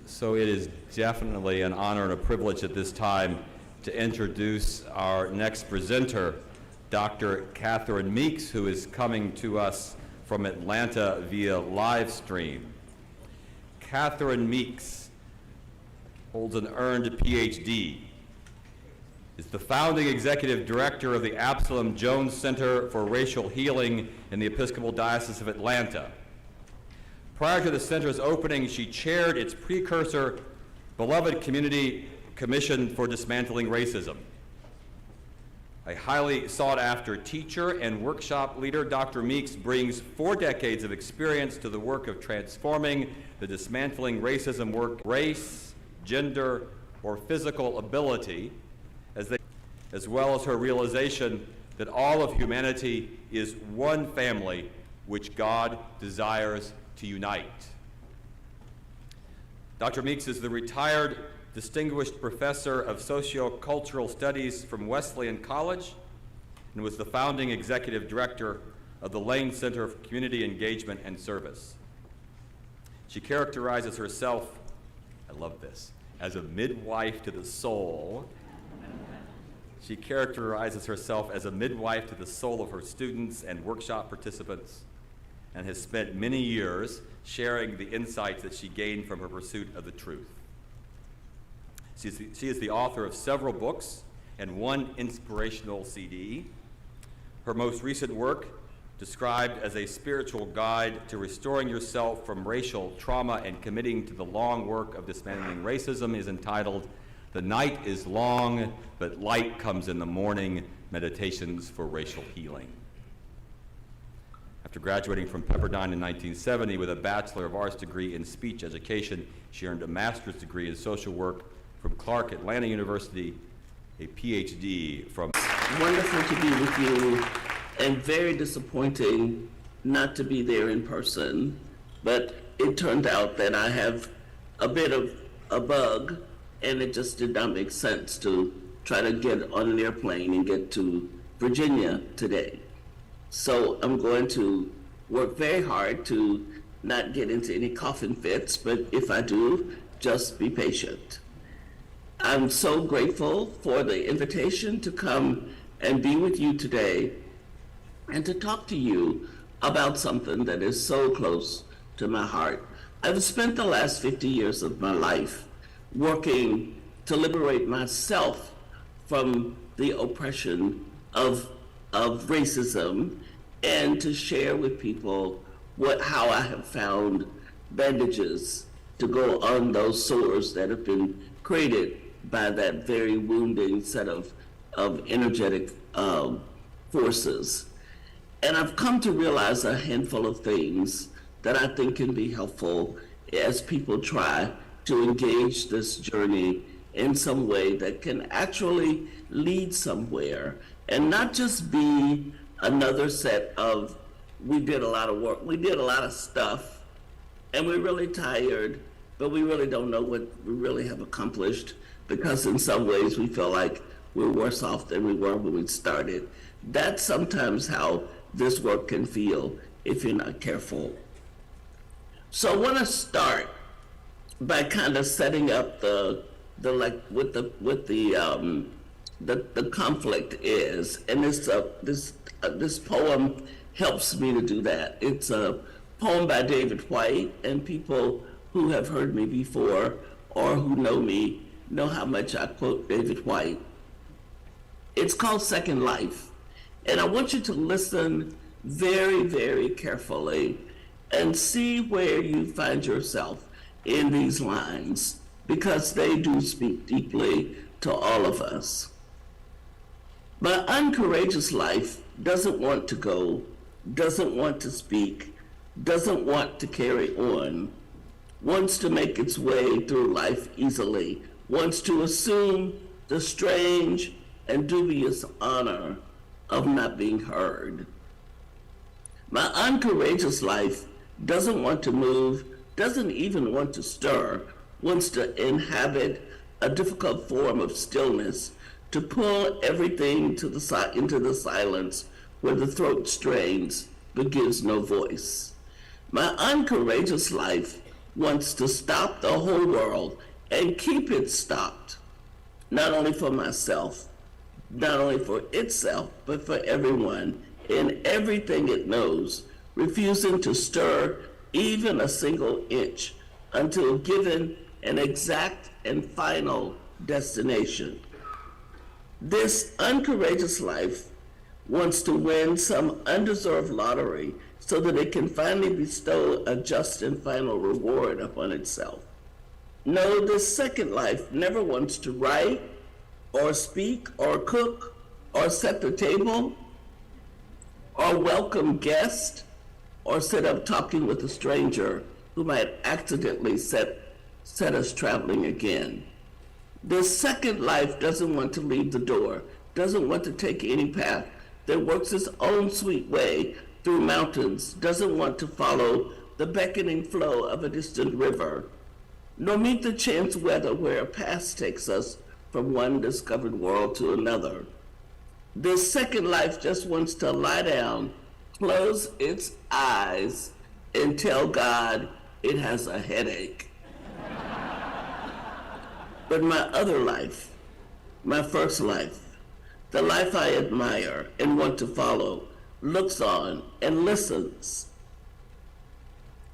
So it is definitely an honor and a privilege at this time to introduce our next presenter, Dr. Catherine Meeks, who is coming to us from Atlanta via live stream. Catherine Meeks holds an earned PhD, is the founding executive director of the Absalom Jones Center for Racial Healing in the Episcopal Diocese of Atlanta. Prior to the center's opening, she chaired its precursor, Beloved Community Commission for Dismantling Racism. A highly sought-after teacher and workshop leader, Dr. Meeks brings 4 decades of experience to the work of transforming the dismantling racism work, race, gender, or physical ability, as well as her realization that all of humanity is one family which God desires to unite. Dr. Meeks is the retired Distinguished Professor of Sociocultural Studies from Wesleyan College and was the founding executive director of the Lane Center for Community Engagement and Service. She characterizes herself, I love this, as a midwife to the soul. She characterizes herself as a midwife to the soul of her students and workshop participants, and has spent many years sharing the insights that she gained from her pursuit of the truth. She is the author of several books and 1 inspirational CD. Her most recent work, described as a spiritual guide to restoring yourself from racial trauma and committing to the long work of dismantling racism, is entitled "The Night is Long, but Light Comes in the Morning, Meditations for Racial Healing." After graduating from Pepperdine in 1970 with a Bachelor of Arts degree in speech education, she earned a master's degree in social work from Clark Atlanta University, a PhD from... Wonderful to be with you, and very disappointing not to be there in person, but it turned out that I have a bit of a bug, and it just did not make sense to try to get on an airplane and get to Virginia today. So I'm going to work very hard to not get into any coughing fits, but if I do, just be patient. I'm so grateful for the invitation to come and be with you today and to talk to you about something that is so close to my heart. I've spent the last 50 years of my life working to liberate myself from the oppression of racism, and to share with people how I have found bandages to go on those sores that have been created by that very wounding set of energetic forces. And I've come to realize a handful of things that I think can be helpful as people try to engage this journey in some way that can actually lead somewhere, and not just be another set of, we did a lot of work, we did a lot of stuff, and we're really tired, but we really don't know what we really have accomplished, because in some ways we feel like we're worse off than we were when we started. That's sometimes how this work can feel if you're not careful. So I want to start by kind of setting up the conflict is, and this poem helps me to do that. It's a poem by David White, and people who have heard me before or who know me know how much I quote David White. It's called Second Life, and I want you to listen very, very carefully and see where you find yourself in these lines, because they do speak deeply to all of us. My uncourageous life doesn't want to go, doesn't want to speak, doesn't want to carry on, wants to make its way through life easily, wants to assume the strange and dubious honor of not being heard. My uncourageous life doesn't want to move, doesn't even want to stir, wants to inhabit a difficult form of stillness, to pull everything into the silence where the throat strains but gives no voice. My uncourageous life wants to stop the whole world and keep it stopped, not only for myself, not only for itself, but for everyone in everything it knows, refusing to stir even a single inch until given an exact and final destination. This uncourageous life wants to win some undeserved lottery so that it can finally bestow a just and final reward upon itself. No, this second life never wants to write or speak or cook or set the table or welcome guests or sit up talking with a stranger who might accidentally set us traveling again. This second life doesn't want to leave the door, doesn't want to take any path that works its own sweet way through mountains, doesn't want to follow the beckoning flow of a distant river, nor meet the chance weather where a path takes us from one discovered world to another. This second life just wants to lie down, close its eyes, and tell God it has a headache. But my other life, my first life, the life I admire and want to follow, looks on and listens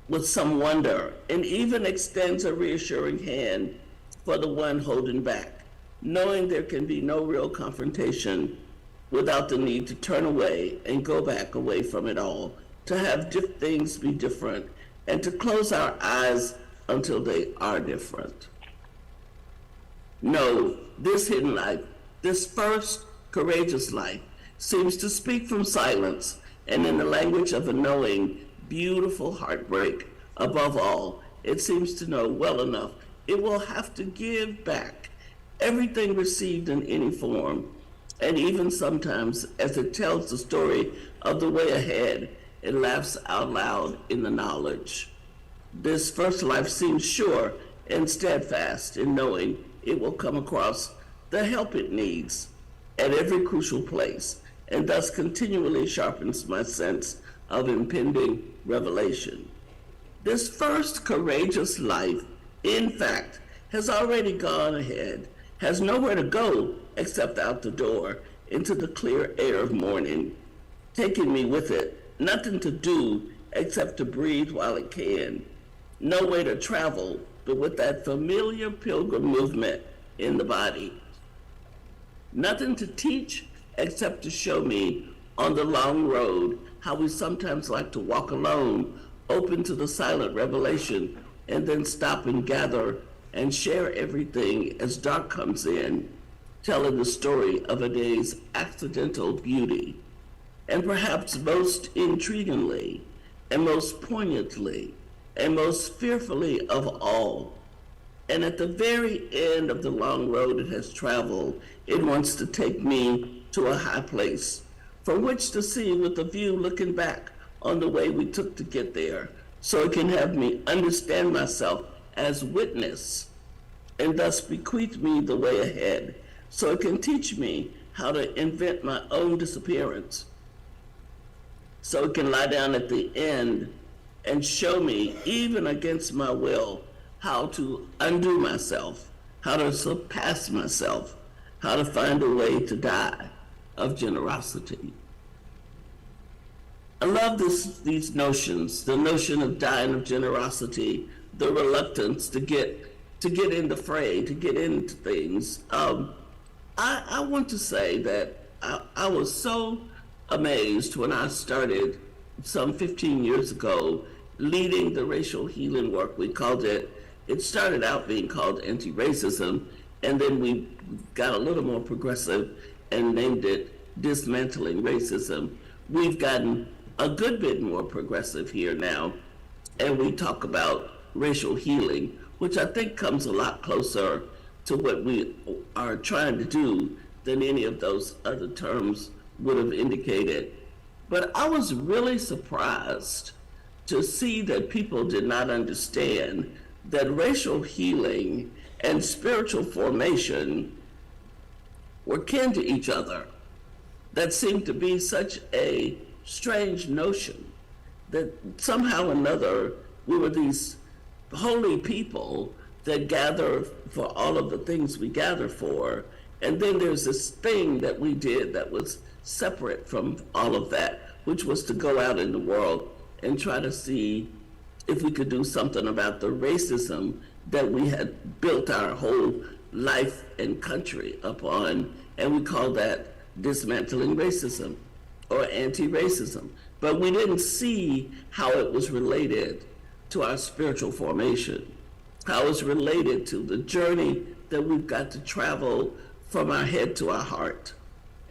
with some wonder and even extends a reassuring hand for the one holding back, knowing there can be no real confrontation without the need to turn away and go back away from it all, to have things be different, and to close our eyes until they are different. No, this hidden life, this first courageous life, seems to speak from silence and in the language of a knowing, beautiful heartbreak. Above all, it seems to know well enough it will have to give back everything received in any form, and even sometimes, as it tells the story of the way ahead, it laughs out loud in the knowledge. This first life seems sure and steadfast in knowing it will come across the help it needs at every crucial place, and thus continually sharpens my sense of impending revelation. This first courageous life, in fact, has already gone ahead, has nowhere to go except out the door into the clear air of morning, taking me with it, nothing to do except to breathe while it can, no way to travel but with that familiar pilgrim movement in the body. Nothing to teach except to show me on the long road how we sometimes like to walk alone, open to the silent revelation, and then stop and gather and share everything as dark comes in, telling the story of a day's accidental beauty. And perhaps most intriguingly, and most poignantly, and most fearfully of all, and at the very end of the long road it has traveled, it wants to take me to a high place from which to see with a view looking back on the way we took to get there, so it can have me understand myself as witness, and thus bequeath me the way ahead, so it can teach me how to invent my own disappearance, so it can lie down at the end and show me, even against my will, how to undo myself, how to surpass myself, how to find a way to die of generosity. I love these notions, the notion of dying of generosity, the reluctance to get in the fray, to get into things. I want to say that I was so amazed when I started some 15 years ago leading the racial healing work. We called it started out being called anti-racism, and then we got a little more progressive and named it dismantling racism. We've gotten a good bit more progressive here now, and we talk about racial healing, which I think comes a lot closer to what we are trying to do than any of those other terms would have indicated. But I was really surprised to see that people did not understand that racial healing and spiritual formation were kin to each other. That seemed to be such a strange notion that somehow or another we were these holy people that gather for all of the things we gather for. And then there's this thing that we did that was separate from all of that, which was to go out in the world and try to see if we could do something about the racism that we had built our whole life and country upon. And we call that dismantling racism or anti-racism. But we didn't see how it was related to our spiritual formation, how it's related to the journey that we've got to travel from our head to our heart,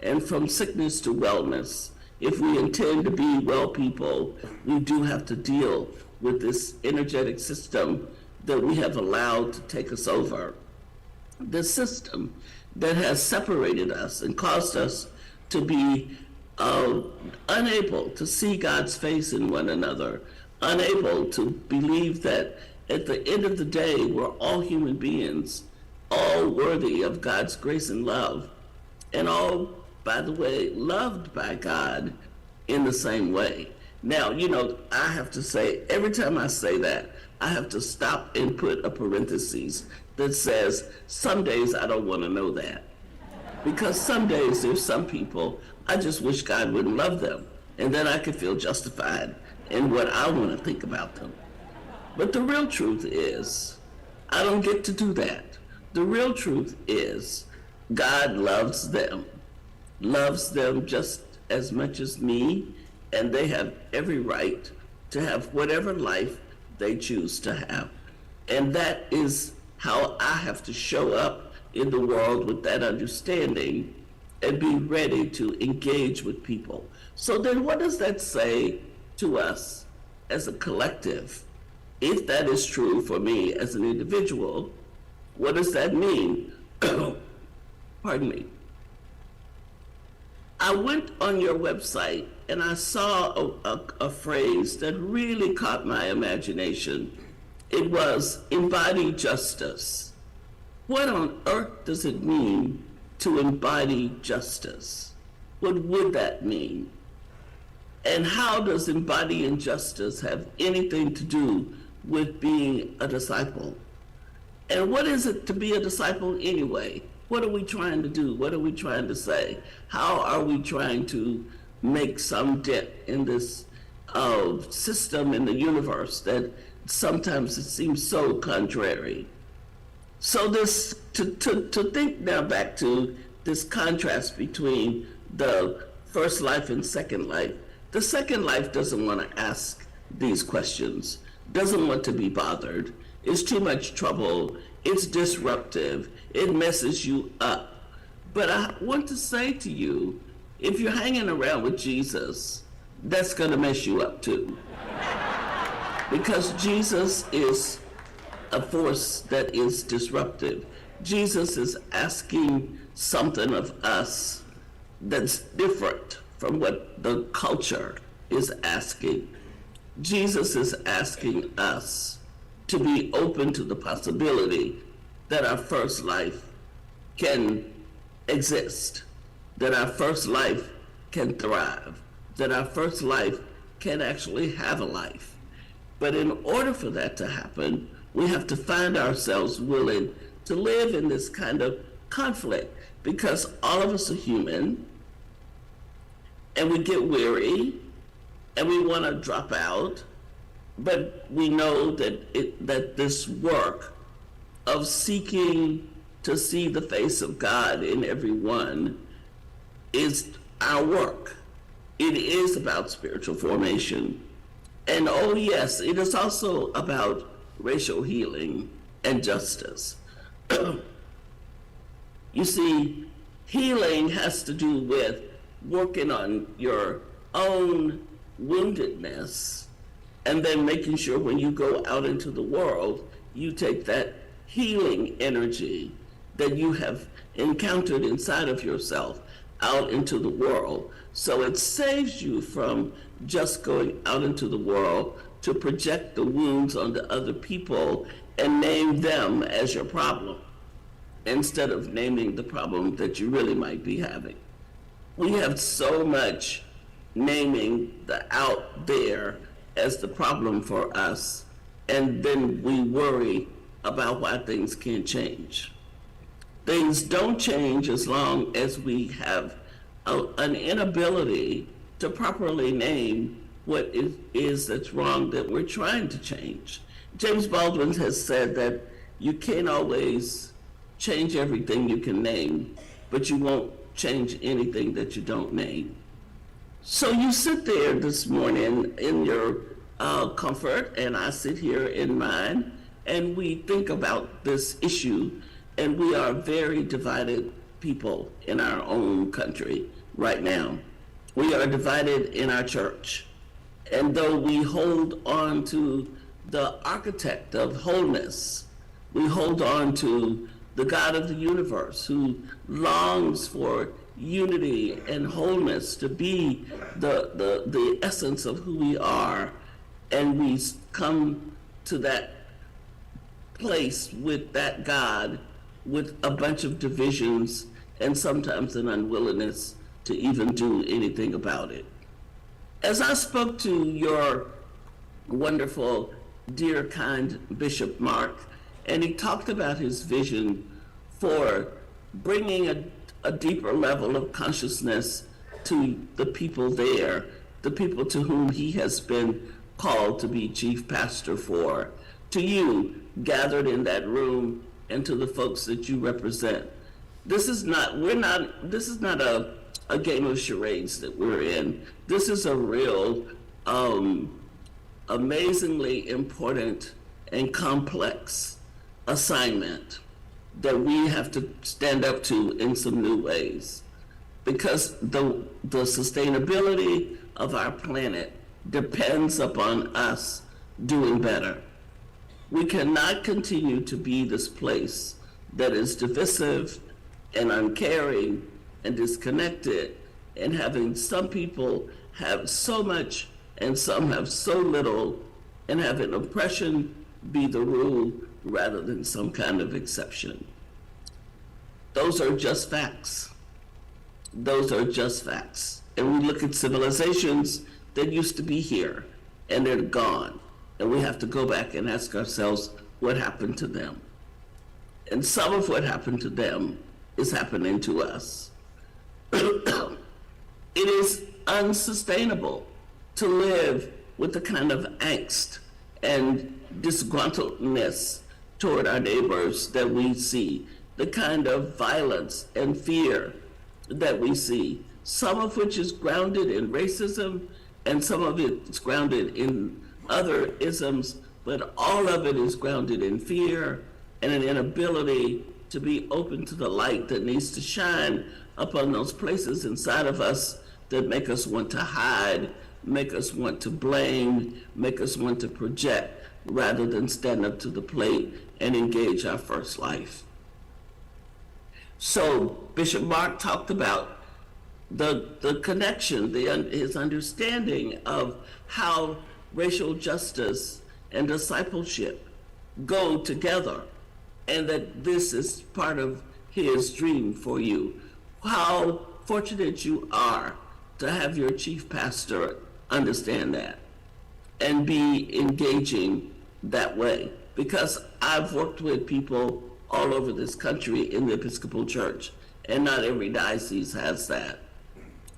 and from sickness to wellness. If we intend to be well people, we do have to deal with this energetic system that we have allowed to take us over. The system that has separated us and caused us to be unable to see God's face in one another, unable to believe that at the end of the day, we're all human beings, all worthy of God's grace and love, and all, by the way, loved by God in the same way. Now, you know, I have to say, every time I say that, I have to stop and put a parenthesis that says, some days I don't want to know that. Because some days there's some people, I just wish God wouldn't love them. And then I could feel justified in what I want to think about them. But the real truth is, I don't get to do that. The real truth is, God loves them just as much as me, and they have every right to have whatever life they choose to have. And that is how I have to show up in the world with that understanding and be ready to engage with people. So then what does that say to us as a collective? If that is true for me as an individual, what does that mean? Pardon me. I went on your website and I saw a phrase that really caught my imagination. It was embody justice. What on earth does it mean to embody justice? What would that mean? And how does embodying justice have anything to do with being a disciple? And what is it to be a disciple anyway? What are we trying to do? What are we trying to say? How are we trying to make some dent in this system in the universe that sometimes it seems so contrary? So this, to think now back to this contrast between the first life and second life, the second life doesn't want to ask these questions, doesn't want to be bothered. It's too much trouble. It's disruptive. It messes you up. But I want to say to you, if you're hanging around with Jesus, that's going to mess you up too. Because Jesus is a force that is disruptive. Jesus is asking something of us that's different from what the culture is asking. Jesus is asking us to be open to the possibility that our first life can exist, that our first life can thrive, that our first life can actually have a life. But in order for that to happen, we have to find ourselves willing to live in this kind of conflict, because all of us are human, and we get weary, and we want to drop out, but we know that this work of seeking to see the face of God in everyone is our work. It is about spiritual formation. And oh yes, it is also about racial healing and justice. You see, healing has to do with working on your own woundedness, and then making sure when you go out into the world, you take that healing energy that you have encountered inside of yourself out into the world. So it saves you from just going out into the world to project the wounds onto other people and name them as your problem, instead of naming the problem that you really might be having. We have so much naming the out there as the problem for us and then we worry about why things can't change. Things don't change as long as we have an inability to properly name what it is that's wrong that we're trying to change. James Baldwin has said that you can't always change everything you can name, but you won't change anything that you don't name. So you sit there this morning in your comfort, and I sit here in mine, and we think about this issue, and we are very divided people in our own country right now. We are divided in our church. And though we hold on to the architect of wholeness, we hold on to the God of the universe who longs for unity and wholeness to be the essence of who we are. And we come to that place with that God with a bunch of divisions and sometimes an unwillingness to even do anything about it. As I spoke to your wonderful, dear, kind Bishop Mark, and he talked about his vision for bringing a deeper level of consciousness to the people there, the people to whom he has been called to be chief pastor for, to you gathered in that room, and to the folks that you represent. This is not a game of charades that we're in. This is a real, amazingly important and complex assignment that we have to stand up to in some new ways, because the sustainability of our planet depends upon us doing better. We cannot continue to be this place that is divisive and uncaring and disconnected, and having some people have so much and some have so little, and having oppression be the rule rather than some kind of exception. Those are just facts. Those are just facts. And we look at civilizations that used to be here, and they're gone. And we have to go back and ask ourselves what happened to them. And some of what happened to them is happening to us. It is unsustainable to live with the kind of angst and disgruntledness toward our neighbors that we see, the kind of violence and fear that we see, some of which is grounded in racism and some of it is grounded in other isms, but all of it is grounded in fear and an inability to be open to the light that needs to shine upon those places inside of us that make us want to hide, make us want to blame, make us want to project, rather than stand up to the plate and engage our first life. So Bishop Mark talked about the connection, his understanding of how racial justice and discipleship go together, and that this is part of his dream for you. How fortunate you are to have your chief pastor understand that and be engaging that way, because I've worked with people all over this country in the Episcopal Church, and not every diocese has that.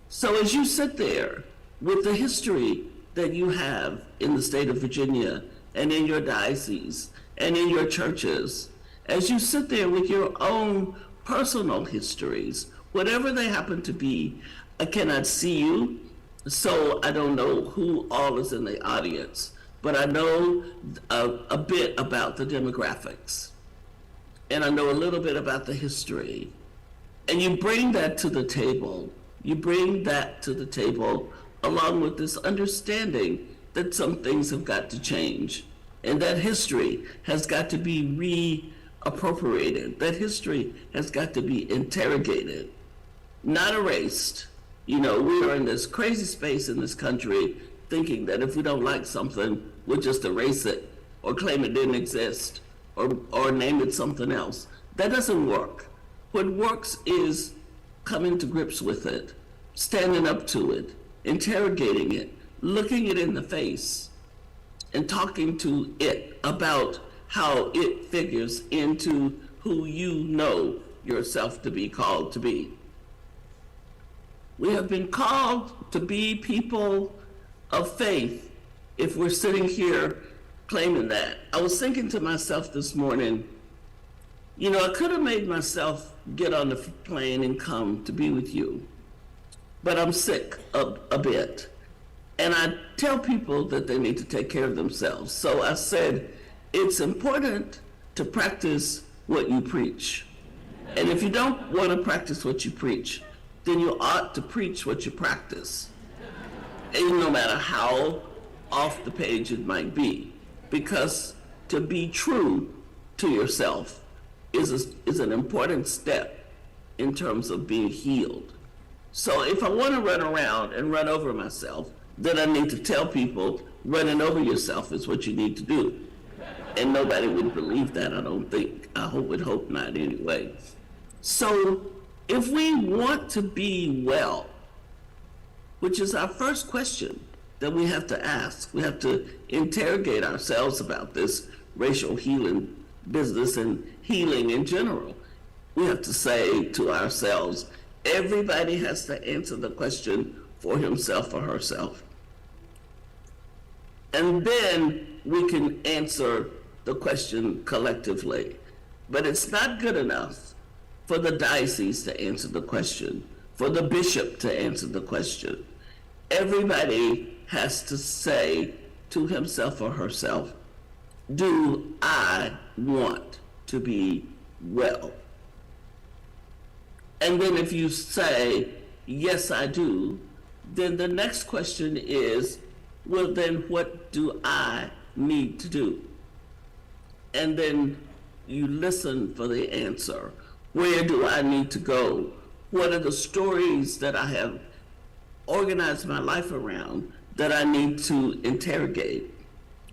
So as you sit there with the history that you have in the state of Virginia and in your diocese and in your churches, as you sit there with your own personal histories, whatever they happen to be, I cannot see you, so I don't know who all is in the audience, but I know a bit about the demographics, and I know a little bit about the history. And you bring that to the table. You bring that to the table along with this understanding that some things have got to change, and that history has got to be reappropriated. That history has got to be interrogated, not erased. You know, we are in this crazy space in this country thinking that if we don't like something, we'll just erase it or claim it didn't exist or name it something else. That doesn't work. What works is coming to grips with it, standing up to it, interrogating it, looking it in the face, and talking to it about how it figures into who you know yourself to be called to be. We have been called to be people of faith if we're sitting here claiming that. I was thinking to myself this morning, you know, I could have made myself get on the plane and come to be with you, but I'm sick a bit. And I tell people that they need to take care of themselves. So I said, it's important to practice what you preach. And if you don't want to practice what you preach, then you ought to preach what you practice. And no matter how off the page it might be, because to be true to yourself is an important step in terms of being healed. So if I want to run around and run over myself, then I need to tell people running over yourself is what you need to do. And nobody would believe that, I don't think. I would hope not anyway. So if we want to be well, which is our first question that we have to ask, we have to interrogate ourselves about this racial healing business and healing in general. We have to say to ourselves, everybody has to answer the question for himself or herself. And then we can answer the question collectively. But it's not good enough for the diocese to answer the question, for the bishop to answer the question. Everybody has to say to himself or herself, do I want to be well? And then if you say, yes, I do, then the next question is, well, then what do I need to do? And then you listen for the answer. Where do I need to go? What are the stories that I have organized my life around that I need to interrogate?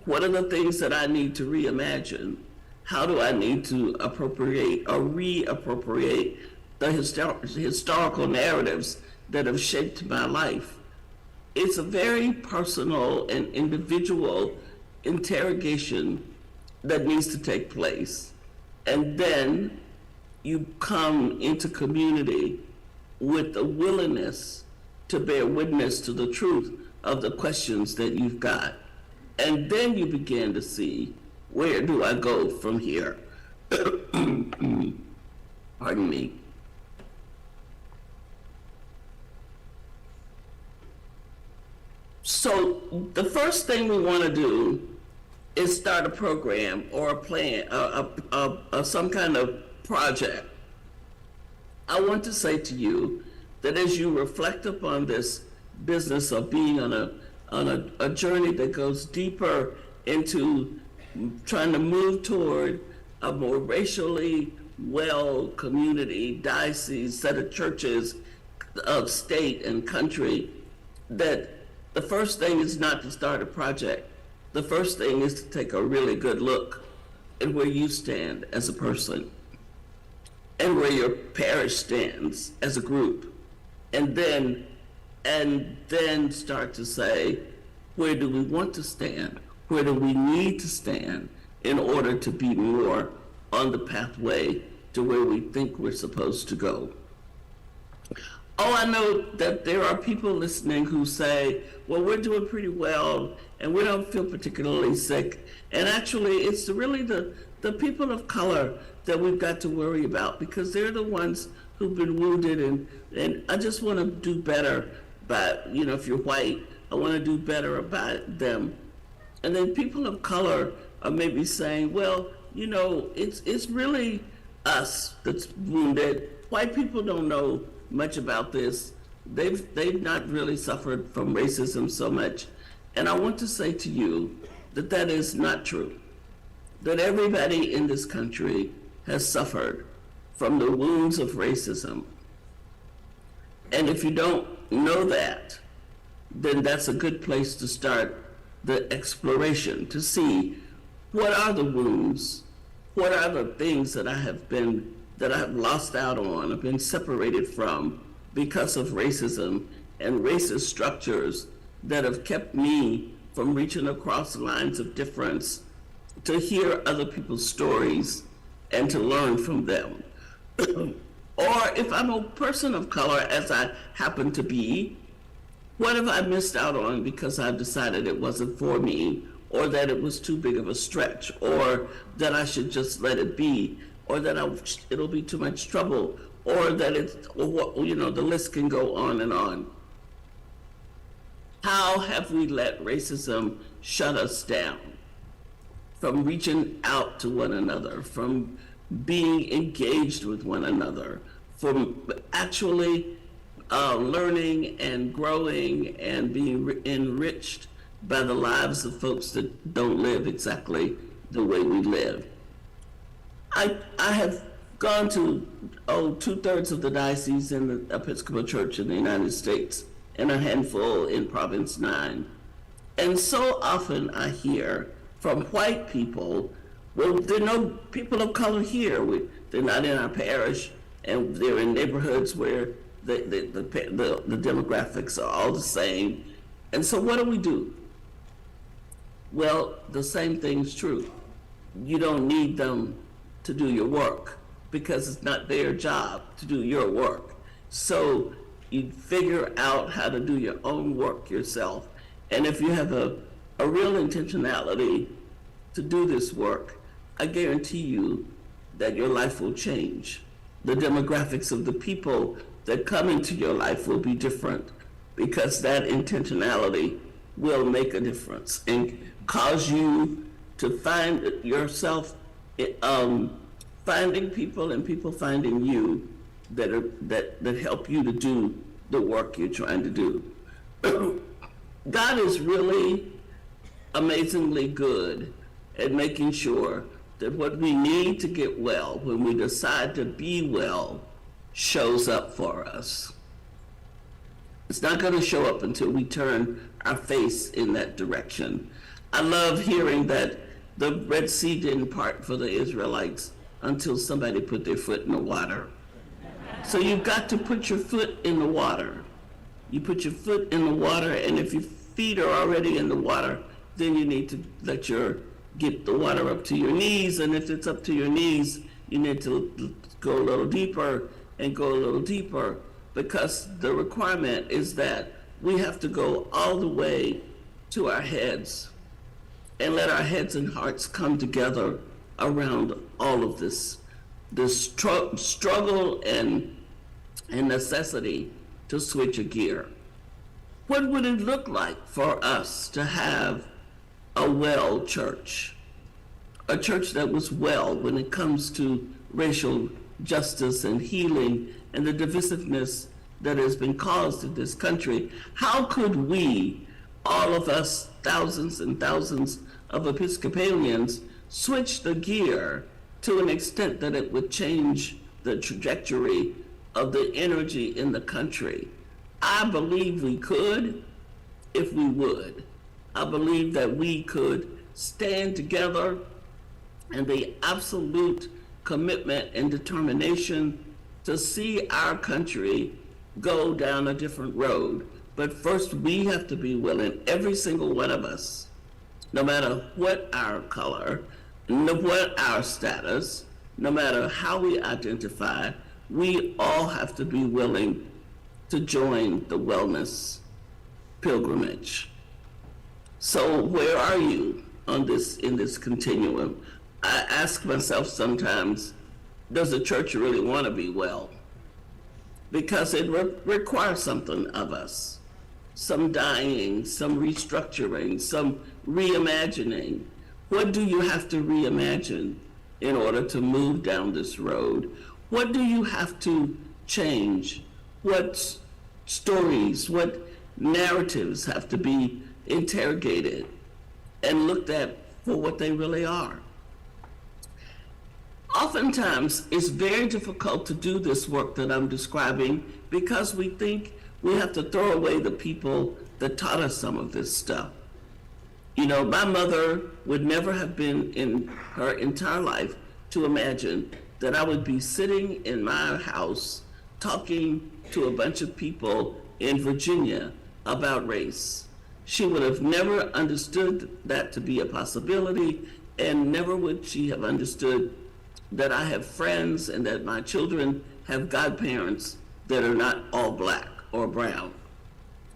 What are the things that I need to reimagine? How do I need to appropriate or reappropriate the historical narratives that have shaped my life? It's a very personal and individual interrogation that needs to take place. And then you come into community with the willingness to bear witness to the truth of the questions that you've got. And then you begin to see, where do I go from here? Pardon me. So the first thing we want to do is start a program or a plan, some kind of project. I want to say to you that as you reflect upon this business of being on a journey that goes deeper into trying to move toward a more racially well community, diocese, set of churches, of state and country, that the first thing is not to start a project. The first thing is to take a really good look at where you stand as a person and where your parish stands as a group. And then start to say, where do we want to stand? Where do we need to stand in order to be more on the pathway to where we think we're supposed to go? Oh, I know that there are people listening who say, well, we're doing pretty well and we don't feel particularly sick. And actually, it's really the people of color that we've got to worry about, because they're the ones who've been wounded, and I just want to do better by, you know, if you're white, I want to do better about them. And then people of color are maybe saying, well, you know, it's really us that's wounded. White people don't know much about this. They've not really suffered from racism so much. And I want to say to you that that is not true. That everybody in this country has suffered from the wounds of racism. And if you don't know that, then that's a good place to start the exploration, to see what are the wounds, what are the things that I have lost out on, I've been separated from because of racism and racist structures that have kept me from reaching across lines of difference to hear other people's stories and to learn from them. Or if I'm a person of color, as I happen to be, what have I missed out on because I've decided it wasn't for me, or that it was too big of a stretch, or that I should just let it be, or that it'll be too much trouble, or that the list can go on and on. How have we let racism shut us down from reaching out to one another, from being engaged with one another, from actually learning and growing and being enriched by the lives of folks that don't live exactly the way we live? I have gone to 2/3 of the diocese in the Episcopal Church in the United States and a handful in Province 9. And so often I hear from white people, well, there are no people of color here. They're not in our parish, and they're in neighborhoods where the demographics are all the same. And so what do? Well, the same thing's true. You don't need them to do your work because it's not their job to do your work. So you figure out how to do your own work yourself. And if you have a real intentionality to do this work, I guarantee you that your life will change. The demographics of the people that come into your life will be different because that intentionality will make a difference and cause you to find yourself finding people and people finding you that help you to do the work you're trying to do. God is really amazingly good at making sure that what we need to get well, when we decide to be well, shows up for us. It's not going to show up until we turn our face in that direction. I love hearing that the Red Sea didn't part for the Israelites until somebody put their foot in the water. So you've got to put your foot in the water. You put your foot in the water, and if your feet are already in the water, then you need to get the water up to your knees, and if it's up to your knees, you need to go a little deeper and go a little deeper, because the requirement is that we have to go all the way to our heads and let our heads and hearts come together around all of this struggle and necessity to switch a gear. What would it look like for us to have a well church? A church that was well when it comes to racial justice and healing and the divisiveness that has been caused in this country. How could we, all of us, thousands and thousands of Episcopalians, switch the gear to an extent that it would change the trajectory of the energy in the country? I believe we could if we would. I believe that we could stand together, and the absolute commitment and determination to see our country go down a different road. But first, we have to be willing, every single one of us, no matter what our color, what our status, no matter how we identify, we all have to be willing to join the wellness pilgrimage. So where are you in this continuum? I ask myself sometimes, does the church really want to be well? Because it requires something of us. Some dying, some restructuring, some reimagining. What do you have to reimagine in order to move down this road? What do you have to change? What stories, what narratives have to be interrogated and looked at for what they really are? Oftentimes, it's very difficult to do this work that I'm describing because we think we have to throw away the people that taught us some of this stuff. You know, my mother would never have been in her entire life to imagine that I would be sitting in my house talking to a bunch of people in Virginia about race. she would have never understood that to be a possibility, and never would she have understood that I have friends and that my children have godparents that are not all black or brown.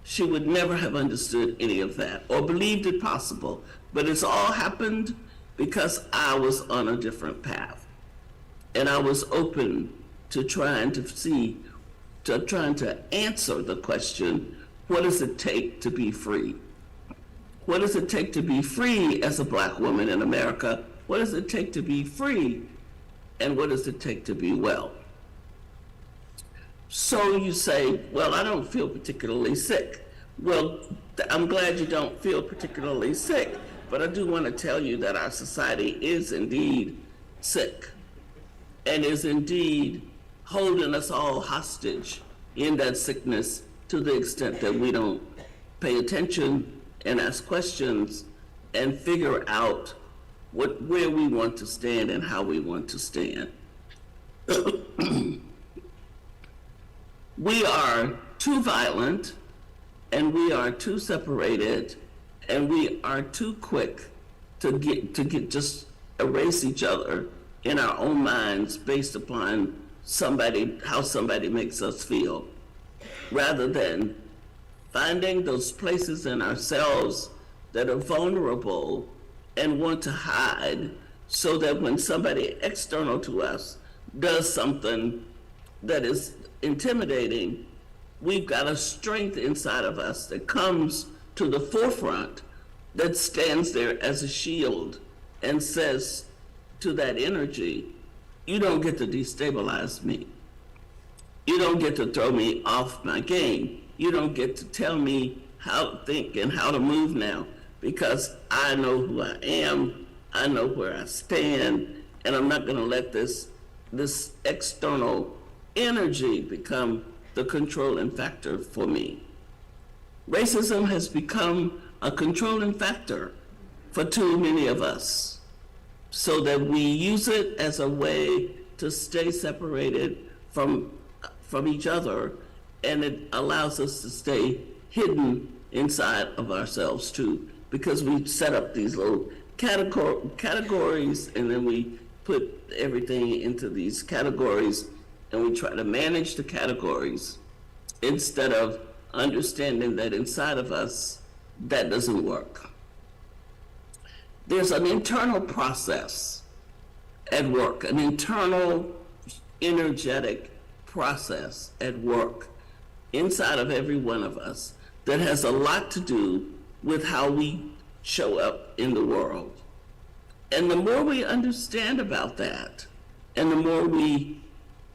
She would never have understood any of that or believed it possible. But it's all happened because I was on a different path. And I was open to trying to answer the question, what does it take to be free? What does it take to be free as a black woman in America? What does it take to be free? And what does it take to be well? So you say, well, I don't feel particularly sick. Well, I'm glad you don't feel particularly sick, but I do want to tell you that our society is indeed sick and is indeed holding us all hostage in that sickness to the extent that we don't pay attention and ask questions and figure out where we want to stand and how we want to stand. We are too violent, and we are too separated, and we are too quick to just erase each other in our own minds based upon how somebody makes us feel, rather than finding those places in ourselves that are vulnerable and want to hide, so that when somebody external to us does something that is intimidating, we've got a strength inside of us that comes to the forefront, that stands there as a shield and says to that energy, you don't get to destabilize me. You don't get to throw me off my game. You don't get to tell me how to think and how to move now, because I know who I am, I know where I stand, and I'm not gonna let this external energy become the controlling factor for me. Racism has become a controlling factor for too many of us, so that we use it as a way to stay separated from each other, and it allows us to stay hidden inside of ourselves too, because we set up these little categories, and then we put everything into these categories, and we try to manage the categories instead of understanding that inside of us, that doesn't work. There's an internal process at work, an internal energetic process at work inside of every one of us that has a lot to do with how we show up in the world. And the more we understand about that, and the more we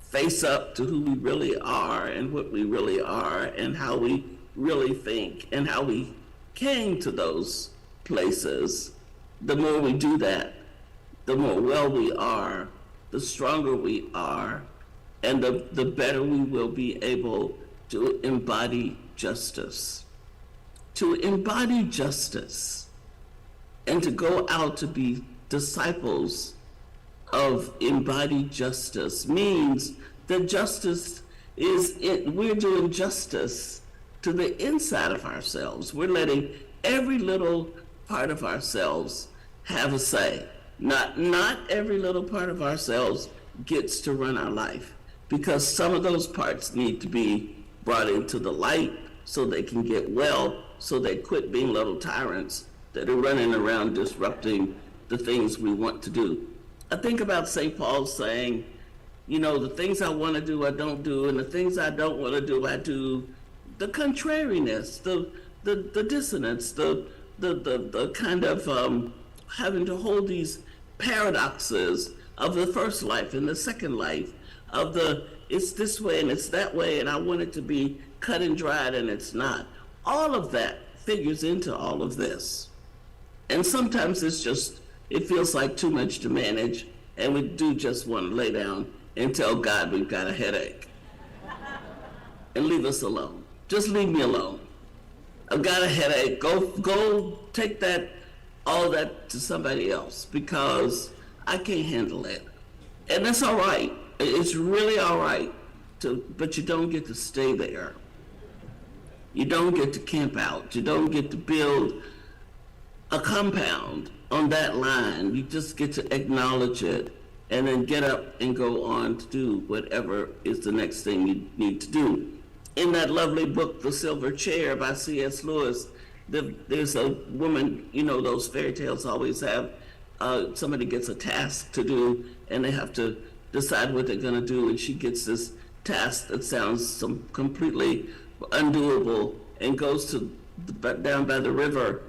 face up to who we really are and what we really are and how we really think and how we came to those places, the more we do that, the more well we are, the stronger we are, and the better we will be able to embody justice. To embody justice and to go out to be disciples of embodied justice means that justice we're doing justice to the inside of ourselves. We're letting every little part of ourselves have a say. Not every little part of ourselves gets to run our life, because some of those parts need to be brought into the light so they can get well, so they quit being little tyrants that are running around disrupting the things we want to do. I think about St. Paul saying, you know, the things I want to do, I don't do, and the things I don't want to do, I do. The contrariness, the dissonance, the kind of having to hold these paradoxes of the first life and the second life, of it's this way and it's that way, and I want it to be cut and dried and it's not. All of that figures into all of this. And sometimes it feels like too much to manage, and we do just want to lay down and tell God we've got a headache and leave us alone. Just leave me alone. I've got a headache. Go take all that to somebody else, because I can't handle it. And that's all right. It's really all right, but you don't get to stay there. You don't get to camp out. You don't get to build a compound on that line. You just get to acknowledge it and then get up and go on to do whatever is the next thing you need to do. In that lovely book, The Silver Chair by C.S. Lewis, there's a woman, you know, those fairy tales always have somebody gets a task to do and they have to decide what they're going to do, and she gets this task that sounds completely undoable and goes to down by the river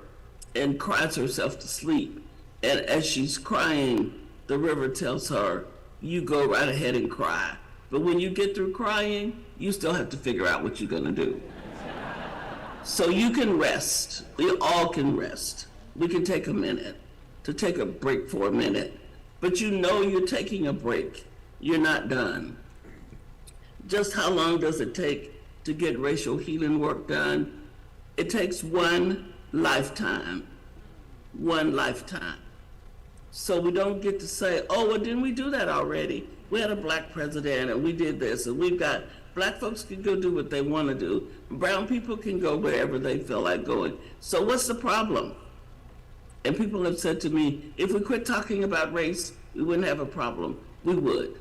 and cries herself to sleep. And as she's crying, the river tells her, you go right ahead and cry. But when you get through crying, you still have to figure out what you're going to do. So you can rest. We all can rest. We can take a minute to take a break for a minute. But you know you're taking a break. You're not done. Just how long does it take to get racial healing work done? It takes one lifetime. One lifetime. So we don't get to say, oh, well, didn't we do that already? We had a black president and we did this, and we've got, black folks can go do what they want to do. Brown people can go wherever they feel like going. So what's the problem? And people have said to me, if we quit talking about race, we wouldn't have a problem. We would.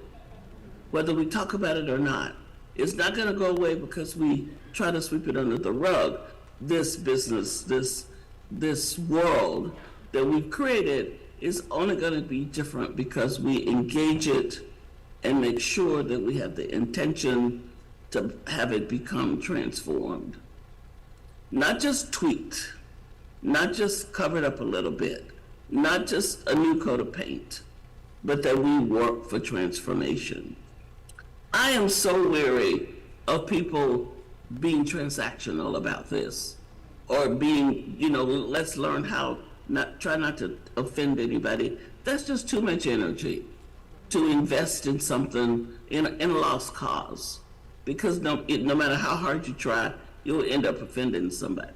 Whether we talk about it or not. It's not going to go away because we try to sweep it under the rug. This business, this world that we've created is only going to be different because we engage it and make sure that we have the intention to have it become transformed. Not just tweaked, not just covered up a little bit, not just a new coat of paint, but that we work for transformation. I am so weary of people being transactional about this, or being, you know, let's learn how try not to offend anybody. That's just too much energy to invest in something, in a lost cause. Because no matter how hard you try, you'll end up offending somebody.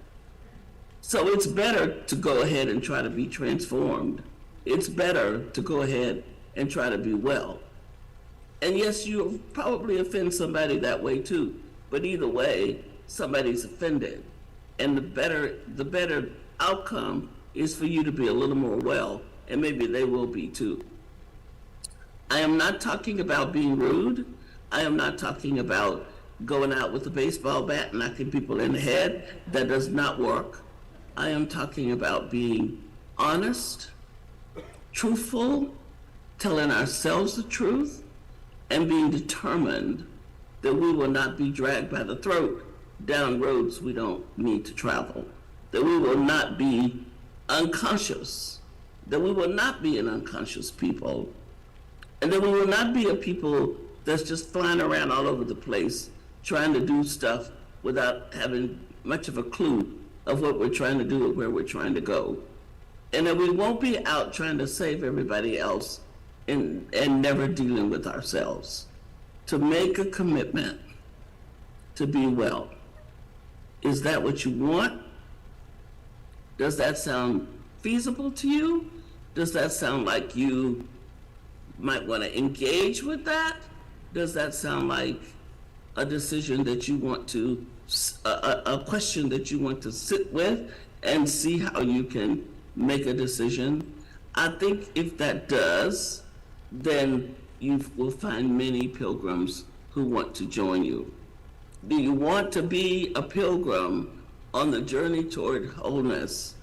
So it's better to go ahead and try to be transformed. It's better to go ahead and try to be well. And yes, you'll probably offend somebody that way too, but either way, somebody's offended. And the better outcome is for you to be a little more well, and maybe they will be too. I am not talking about being rude. I am not talking about going out with a baseball bat and knocking people in the head. That does not work. I am talking about being honest, truthful, telling ourselves the truth, and being determined that we will not be dragged by the throat down roads we don't need to travel, that we will not be unconscious, that we will not be an unconscious people, and that we will not be a people that's just flying around all over the place trying to do stuff without having much of a clue of what we're trying to do or where we're trying to go. And that we won't be out trying to save everybody else and never dealing with ourselves. To make a commitment to be well. Is that what you want? Does that sound feasible to you? Does that sound like you might want to engage with that? Does that sound like a decision that you want to, a question that you want to sit with and see how you can make a decision? I think if that does, then you will find many pilgrims who want to join you. Do you want to be a pilgrim on the journey toward wholeness?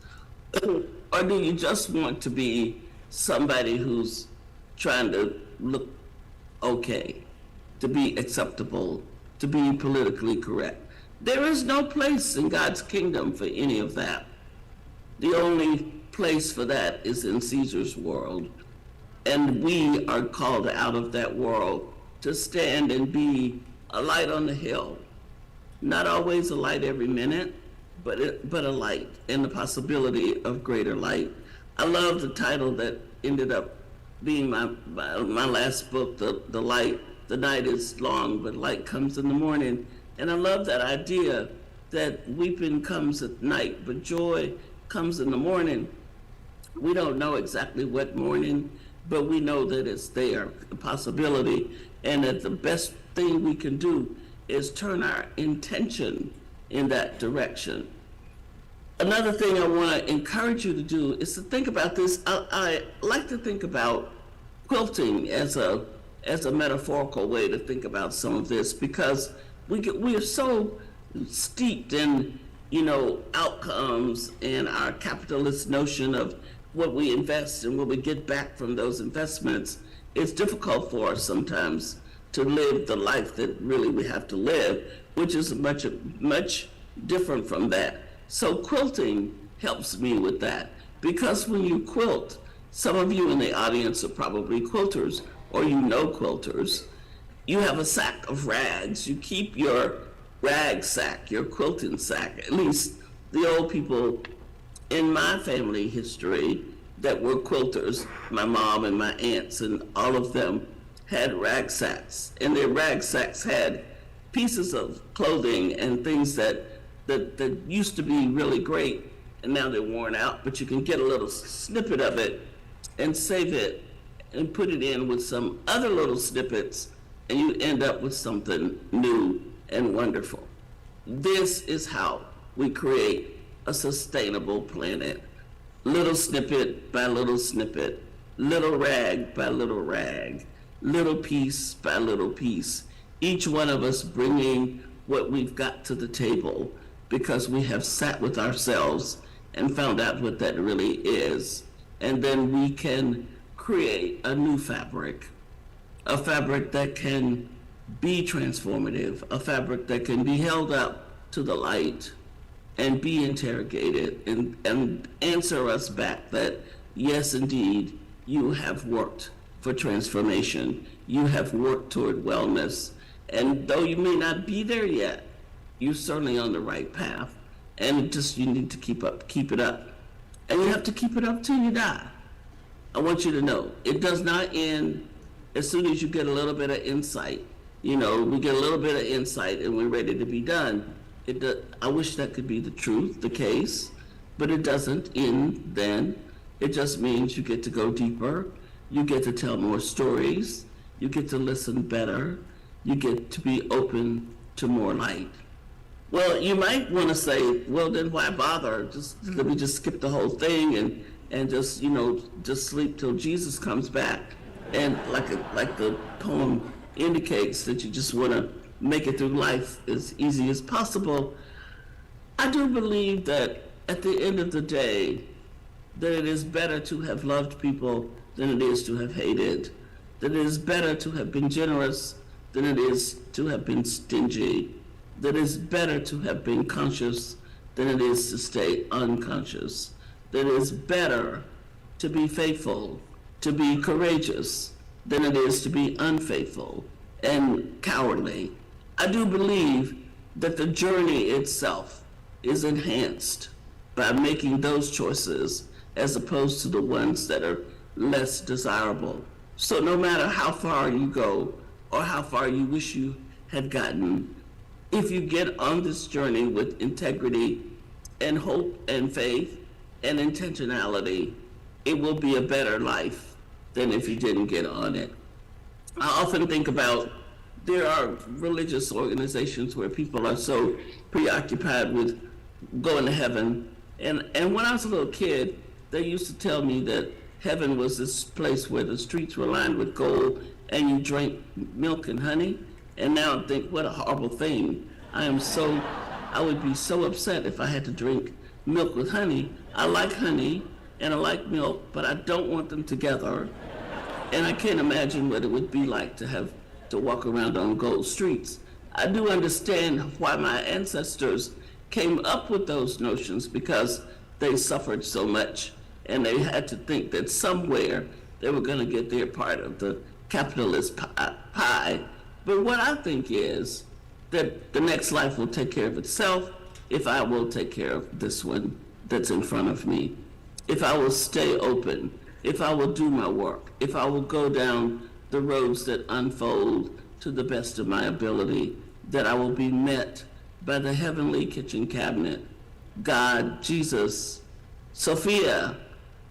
Or do you just want to be somebody who's trying to look okay, to be acceptable, to be politically correct? There is no place in God's kingdom for any of that. The only place for that is in Caesar's world. And we are called out of that world to stand and be a light on the hill. Not always a light every minute, but a light and the possibility of greater light. I love the title that ended up being my last book, The Light. The night is long, but light comes in the morning. And I love that idea that weeping comes at night, but joy comes in the morning. We don't know exactly what morning, but we know that it's there, a possibility, and that the best thing we can do is turn our intention in that direction. Another thing I want to encourage you to do is to think about this. I like to think about quilting as a metaphorical way to think about some of this, because we are so steeped in, outcomes and our capitalist notion of what we invest and what we get back from those investments. It's difficult for us sometimes to live the life that really we have to live, which is much different from that. So quilting helps me with that, because when you quilt, some of you in the audience are probably quilters, or quilters. You have a sack of rags. You keep your rag sack, your quilting sack. At least the old people in my family history that were quilters, my mom and my aunts and all of them had rag sacks. And their rag sacks had pieces of clothing and things that used to be really great, and now they're worn out, but you can get a little snippet of it and save it and put it in with some other little snippets, and you end up with something new and wonderful. This is how we create a sustainable planet. Little snippet by little snippet, little rag by little rag, little piece by little piece. Each one of us bringing what we've got to the table, because we have sat with ourselves and found out what that really is. And then we can create a new fabric, a fabric that can be transformative, a fabric that can be held up to the light and be interrogated and answer us back that, yes, indeed, you have worked for transformation. You have worked toward wellness. And though you may not be there yet, you're certainly on the right path. And you need to keep it up. And you have to keep it up till you die. I want you to know, it does not end as soon as you get a little bit of insight. We get a little bit of insight and we're ready to be done. I wish that could be the truth, the case, but it doesn't end then. It just means you get to go deeper. You get to tell more stories. You get to listen better. You get to be open to more light. Well, you might want to say, well, then why bother? Let me just skip the whole thing and just sleep till Jesus comes back. And like the poem indicates, that you just want to make it through life as easy as possible. I do believe that at the end of the day, that it is better to have loved people than it is to have hated. That it is better to have been generous than it is to have been stingy. That it is better to have been conscious than it is to stay unconscious. That it is better to be faithful, to be courageous, than it is to be unfaithful and cowardly. I do believe that the journey itself is enhanced by making those choices as opposed to the ones that are less desirable. So no matter how far you go or how far you wish you had gotten, if you get on this journey with integrity and hope and faith and intentionality, it will be a better life than if you didn't get on it. I often think about, there are religious organizations where people are so preoccupied with going to heaven. And when I was a little kid, they used to tell me that heaven was this place where the streets were lined with gold and you drank milk and honey. And now I think, what a horrible thing. I would be so upset if I had to drink milk with honey. I like honey and I like milk, but I don't want them together. And I can't imagine what it would be like to have to walk around on gold streets. I do understand why my ancestors came up with those notions, because they suffered so much and they had to think that somewhere they were going to get their part of the capitalist pie. But what I think is that the next life will take care of itself if I will take care of this one that's in front of me. If I will stay open, if I will do my work, if I will go down the roads that unfold to the best of my ability, that I will be met by the heavenly kitchen cabinet, God, Jesus, Sophia,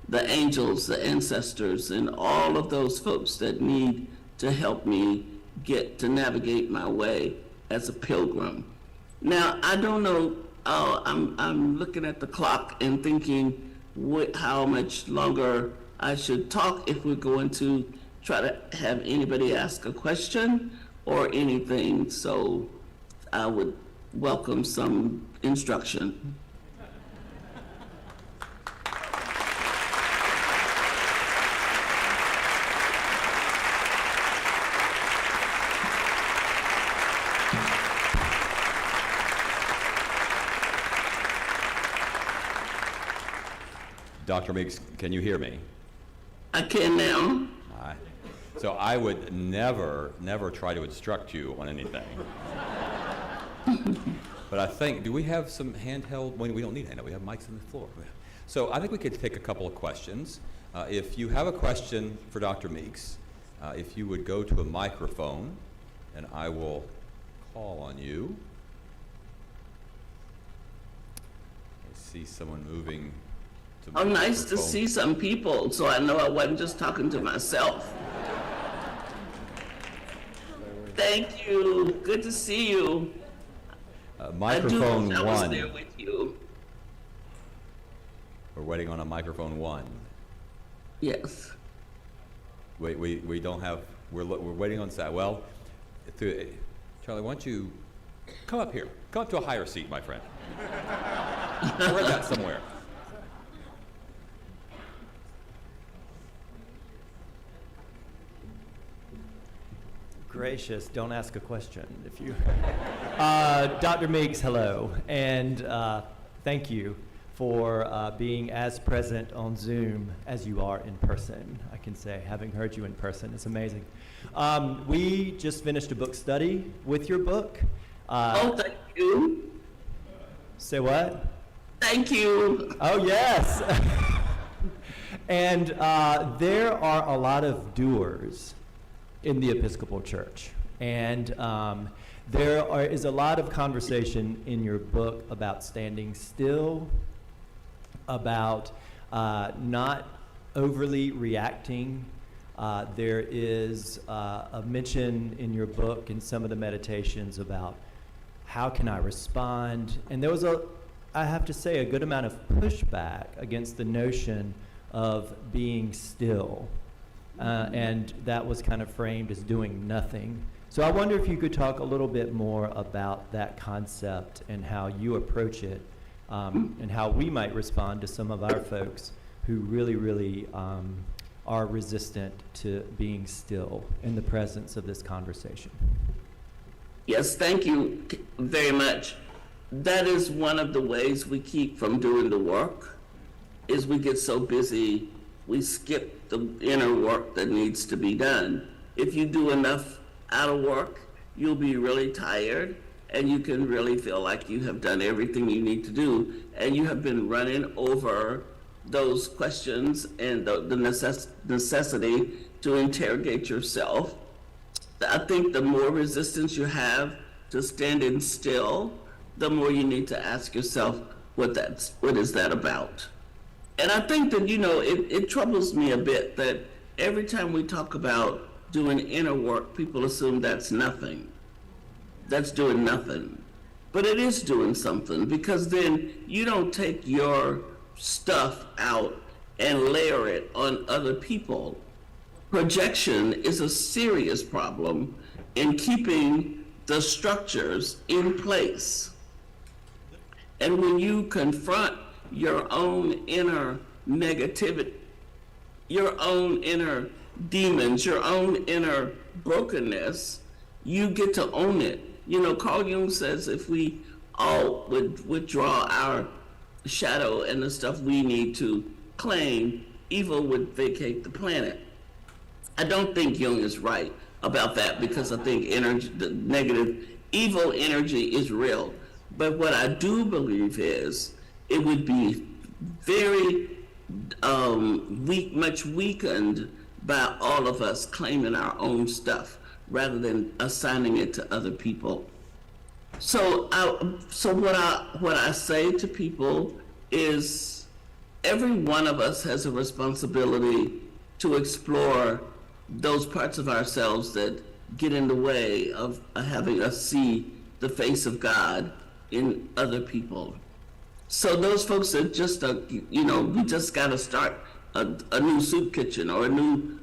the angels, the ancestors, and all of those folks that need to help me get to navigate my way as a pilgrim. Now, I don't know, I'm looking at the clock and thinking how much longer I should talk, if we're going to try to have anybody ask a question or anything. So I would welcome some instruction. Dr. Meeks, can you hear me? I can now. So I would never try to instruct you on anything. But I think, do we have some handheld? Well, we don't need handheld, we have mics on the floor. So I think we could take a couple of questions. If you have a question for Dr. Meeks, if you would go to a microphone, and I will call on you. I see someone moving to the Oh, nice to microphone. see some people, so I know I wasn't just talking to myself. Thank you. Good to see you. Microphone I was one. there with you. We're waiting on a microphone one. Yes. We don't have, we're waiting on that. Well, Charlie, why don't you come up here? Come up to a higher seat, my friend. I read that somewhere. Gracious, don't ask a question if you. Dr. Meeks, hello, and thank you for being as present on Zoom as you are in person. I can say, having heard you in person, it's amazing. We just finished a book study with your book. Oh, thank you. Say what? Thank you. Oh, yes. And there are a lot of doers in the Episcopal Church. And there is a lot of conversation in your book about standing still, about not overly reacting. There is a mention in your book and some of the meditations about how can I respond? And there was I have to say, a good amount of pushback against the notion of being still. And that was kind of framed as doing nothing. So I wonder if you could talk a little bit more about that concept and how you approach it, and how we might respond to some of our folks who really are resistant to being still in the presence of this conversation. Yes, thank you very much. That is one of the ways we keep from doing the work, is we get so busy, we skip the inner work that needs to be done. If you do enough outer work, you'll be really tired, and you can really feel like you have done everything you need to do, and you have been running over those questions and the necessity to interrogate yourself. I think the more resistance you have to standing still, the more you need to ask yourself what is that about. And I think that, it troubles me a bit that every time we talk about doing inner work, people assume that's nothing. That's doing nothing. But it is doing something, because then you don't take your stuff out and layer it on other people. Projection is a serious problem in keeping the structures in place. And when you confront your own inner negativity, your own inner demons, your own inner brokenness, you get to own it. Carl Jung says if we all would withdraw our shadow and the stuff we need to claim, evil would vacate the planet. I don't think Jung is right about that, because I think the negative, evil energy is real. But what I do believe is it would be very much weakened by all of us claiming our own stuff rather than assigning it to other people. So what I say to people is every one of us has a responsibility to explore those parts of ourselves that get in the way of having us see the face of God in other people. So those folks that just, we just got to start a new soup kitchen or a new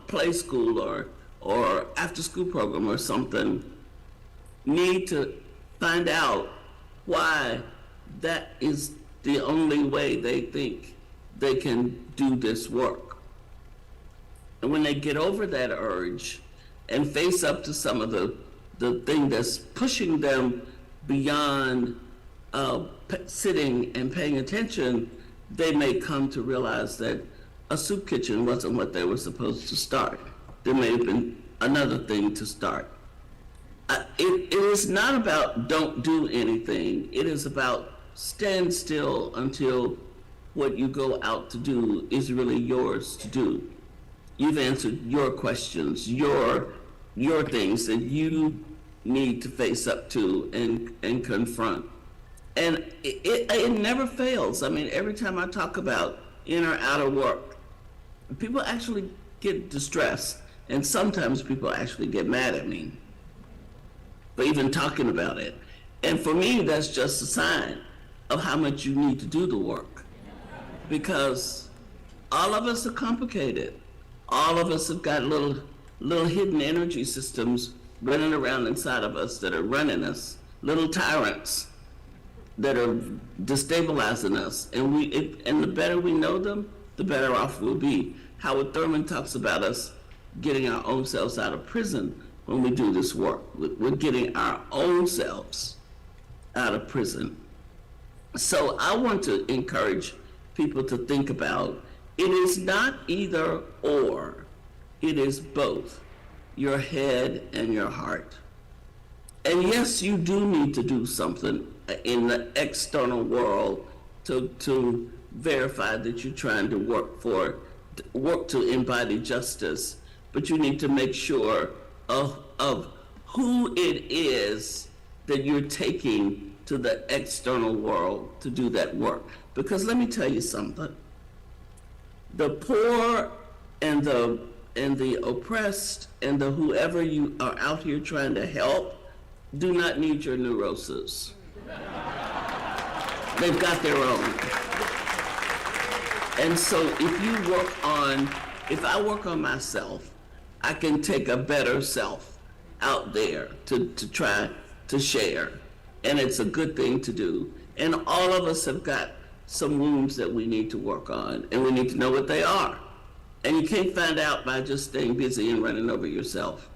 play school or after school program or something, need to find out why that is the only way they think they can do this work. And when they get over that urge and face up to some of the thing that's pushing them beyond sitting and paying attention, they may come to realize that a soup kitchen wasn't what they were supposed to start. There may have been another thing to start. It is not about don't do anything. It is about stand still until what you go out to do is really yours to do. You've answered your questions, your things that you need to face up to and confront. And it never fails. I mean, every time I talk about inner outer work, people actually get distressed, and sometimes people actually get mad at me for even talking about it. And for me, that's just a sign of how much you need to do the work. Because all of us are complicated. All of us have got little hidden energy systems running around inside of us that are running us, little tyrants that are destabilizing us. And the better we know them, the better off we'll be. Howard Thurman talks about us getting our own selves out of prison when we do this work. We're getting our own selves out of prison. So I want to encourage people to think about, it is not either or, it is both, your head and your heart. And yes, you do need to do something in the external world to verify that you're trying to work to embody justice, but you need to make sure of who it is that you're taking to the external world to do that work. Because let me tell you something, the poor and the oppressed and the whoever you are out here trying to help do not need your neurosis. They've got their own. And so if I work on myself, I can take a better self out there to try to share. And it's a good thing to do. And all of us have got some wounds that we need to work on, and we need to know what they are. And you can't find out by just staying busy and running over yourself.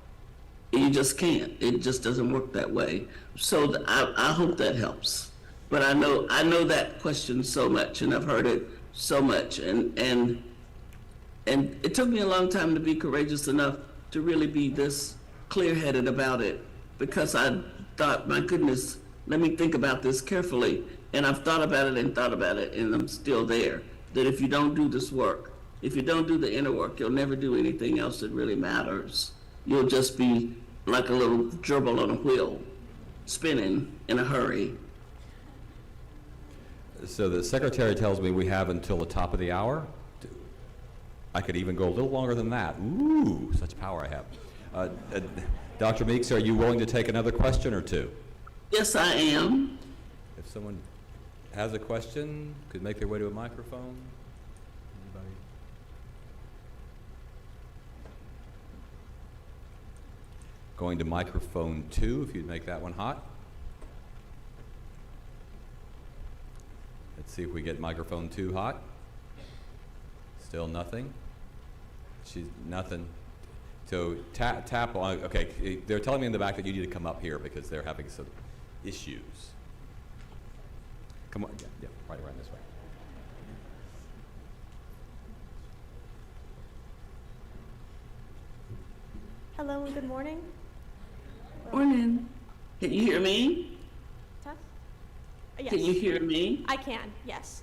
You just can't. It just doesn't work that way. So I hope that helps. But I know that question so much, and I've heard it so much, and it took me a long time to be courageous enough to really be this clear-headed about it, because I thought, my goodness, let me think about this carefully. And I've thought about it, and I'm still there. That if you don't do this work, if you don't do the inner work, you'll never do anything else that really matters. You'll just be like a little gerbil on a wheel, spinning in a hurry. So the secretary tells me we have until the top of the hour. I could even go a little longer than that. Ooh, such power I have. Dr. Meeks, are you willing to take another question or two? Yes, I am. If someone has a question, could make their way to a microphone. Anybody? Going to microphone 2, if you'd make that one hot. Let's see if we get microphone 2 hot. Still nothing. She's nothing. So tap on, okay, they're telling me in the back that you need to come up here because they're having some issues. Come on, yeah, right around this way. Hello and good morning. Morning. Can you hear me? Tess? Yes. Can you hear me? I can, yes.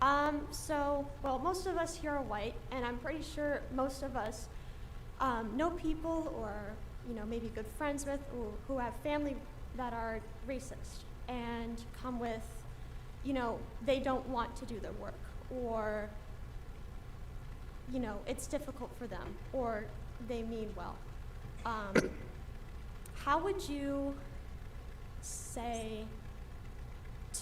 Well, most of us here are white, and I'm pretty sure most of us know people or, maybe good friends with who have family that are racist and come with, they don't want to do their work, or, it's difficult for them, or they mean well. How would you say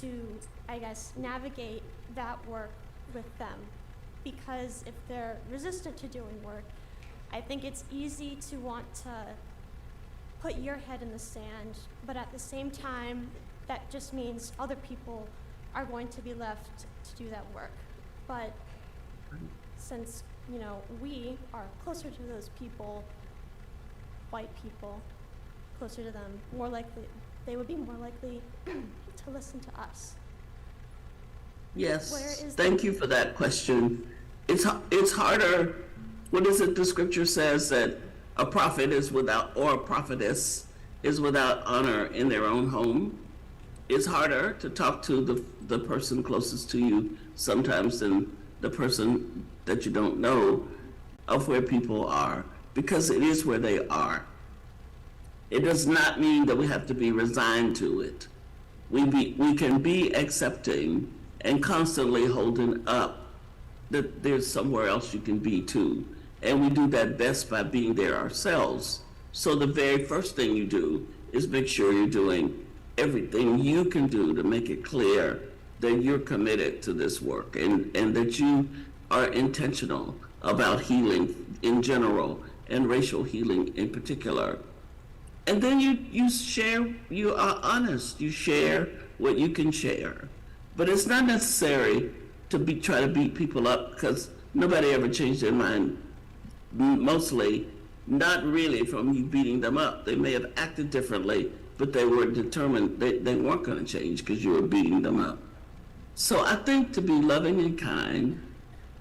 to, I guess, navigate that work with them. Because if they're resistant to doing work, I think it's easy to want to put your head in the sand, but at the same time, that just means other people are going to be left to do that work. But since, we are closer to those people, white people, closer to them, more likely, they would be more likely to listen to us. Yes, Where is thank you for that question. It's harder, what is it the scripture says, that a prophet is without, or a prophetess is without honor in their own home? It's harder to talk to the person closest to you sometimes than the person that you don't know of where people are, because it is where they are. It does not mean that we have to be resigned to it. We can be accepting and constantly holding up that there's somewhere else you can be too. And we do that best by being there ourselves. So the very first thing you do is make sure you're doing everything you can do to make it clear that you're committed to this work and that you are intentional about healing in general and racial healing in particular. And then you share, you are honest, you share what you can share. But it's not necessary to try to beat people up, because nobody ever changed their mind, mostly not really from you beating them up. They may have acted differently, but they were determined they weren't going to change because you were beating them up. So I think to be loving and kind,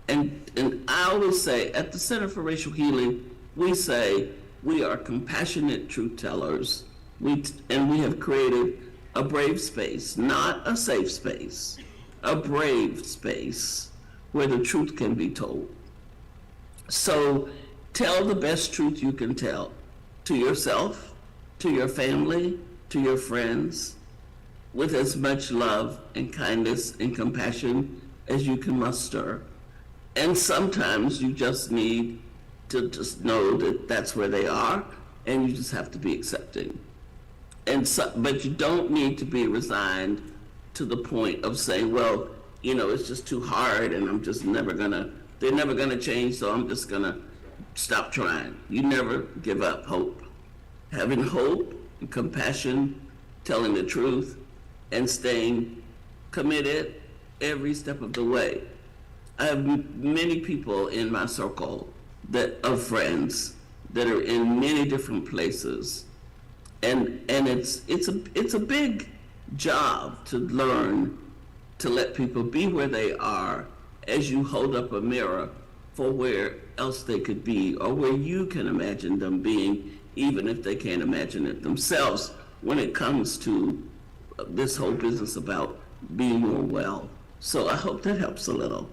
and I always say at the Center for Racial Healing, we say we are compassionate truth tellers, and we have created a brave space, not a safe space, a brave space where the truth can be told. So tell the best truth you can tell to yourself, to your family, to your friends, with as much love and kindness and compassion as you can muster. And sometimes you just need to just know that that's where they are, and you just have to be accepting. But you don't need to be resigned to the point of saying, well, it's just too hard and I'm just they're never gonna change, so I'm just gonna stop trying. You never give up hope. Having hope and compassion, telling the truth, and staying committed every step of the way. I have many people in my circle of friends that are in many different places. And it's a big job to learn to let people be where they are as you hold up a mirror for where else they could be, or where you can imagine them being, even if they can't imagine it themselves, when it comes to this whole business about being more well. So I hope that helps a little.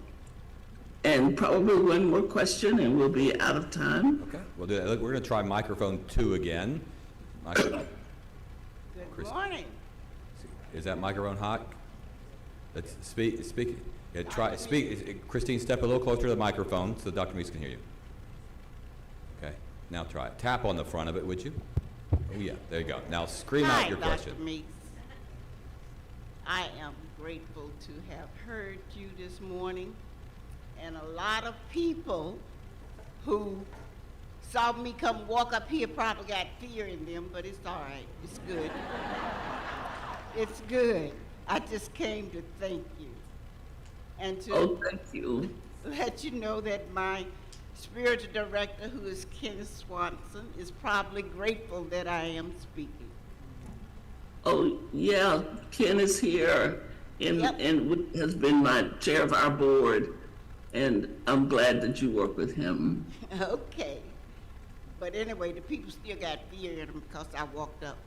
And probably one more question and we'll be out of time. Okay, we'll do that. Look, we're going to try microphone 2 again. Good morning. Is that microphone hot? Let's speak. Yeah, speak. Christine, step a little closer to the microphone so Dr. Meeks can hear you. Okay, now try it. Tap on the front of it, would you? Oh yeah, there you go. Now scream out your question. Dr. Meeks. I am grateful to have heard you this morning, and a lot of people who saw me come walk up here probably got fear in them, but it's all right. It's good. It's good. I just came to thank you. And to thank you. let you know that my spiritual director, who is Kenneth Swanson, is probably grateful that I am speaking. Oh, yeah, Ken is here and has been my chair of our board, and I'm glad that you work with him. Okay. But anyway, the people still got fear in them because I walked up.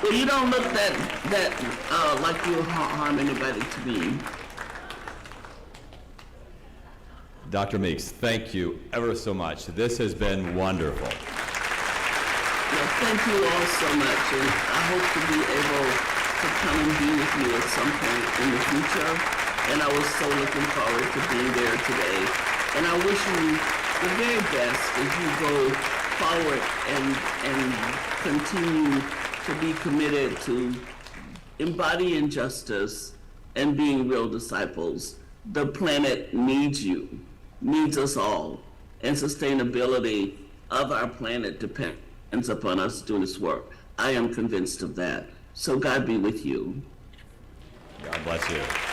Well, you don't look that like you'll harm anybody to me. Dr. Meeks, thank you ever so much. This has been wonderful. Well, thank you all so much, and I hope to be able to come and be with you at some point in the future. And I was so looking forward to being there today. And I wish you the very best as you go forward and continue to be committed to embodying justice and being real disciples. The planet needs you, needs us all, and sustainability of our planet depends upon us doing this work. I am convinced of that. So God be with you. God bless you.